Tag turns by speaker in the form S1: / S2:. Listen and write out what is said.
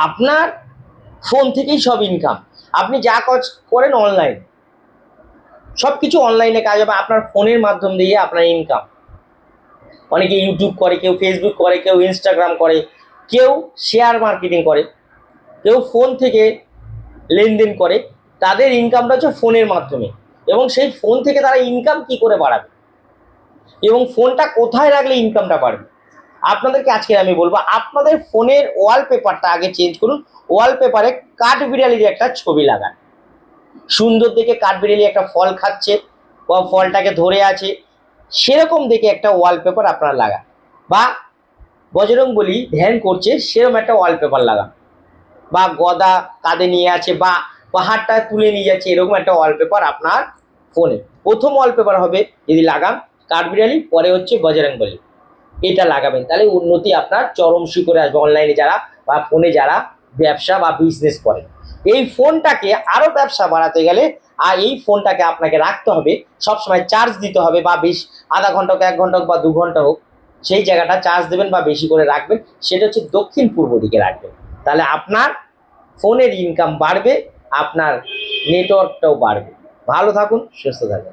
S1: আপনার ফোন থেকেই সব ইনকাম। আপনি যা কাজ করেন অনলাইন, সব কিছু অনলাইনে কাজ হবে, আপনার ফোনের মাধ্যম দিয়ে আপনার ইনকাম। অনেকে ইউটিউব করে, কেউ ফেসবুক করে, কেউ ইনস্টাগ্রাম করে, কেউ শেয়ার মার্কেটিং করে, কেউ ফোন থেকে লেনদেন করে। তাদের ইনকামটা হচ্ছে ফোনের মাধ্যমে, এবং সেই ফোন থেকে তারা ইনকাম কি করে বাড়াবে এবং ফোনটা কোথায় রাখলে ইনকামটা বাড়বে, আপনাদেরকে আজকে আমি বলবো। আপনাদের ফোনের ওয়ালপেপারটা আগে চেঞ্জ করুন। ওয়ালপেপারে কাঠবিড়ালির একটা ছবি লাগান, সুন্দর দেখে কাঠবিড়ালি একটা ফল খাচ্ছে বা ফলটাকে ধরে আছে, সেরকম দেখে একটা ওয়ালপেপার আপনারা লাগান। বা বজরংবলী ধ্যান করছে সেরকম একটা ওয়ালপেপার লাগান, বা গদা কাঁধে নিয়ে আছে বা পাহাড়টা তুলে নিয়ে যাচ্ছে, এরকম একটা ওয়ালপেপার আপনার ফোনে। প্রথম ওয়ালপেপার হবে যদি লাগান কাঠবিড়ালি, পরে হচ্ছে বজরংবলী, এটা লাগাবেন, তাহলে উন্নতি আপনার চরম শিখরে আসবে। অনলাইনে যারা বা ফোনে যারা ব্যবসা বা বিজনেস করে, এই ফোনটাকে আরো ব্যবসা বাড়াতে গেলে আর এই ফোনটাকে আপনাকে রাখতে হবে সবসময়, চার্জ দিতে হবে, বা বেশ আধা ঘন্টা হোক, 1 ঘন্টা হোক বা 2 ঘন্টা হোক, সেই জায়গাটা চার্জ দেবেন বা বেশি করে রাখবেন। সেটা হচ্ছে দক্ষিণ পূর্ব দিকে রাখবেন, তাহলে আপনার ফোনের ইনকাম বাড়বে, আপনার নেটওয়ার্কটাও বাড়বে। ভালো থাকুন, সুস্থ থাকুন।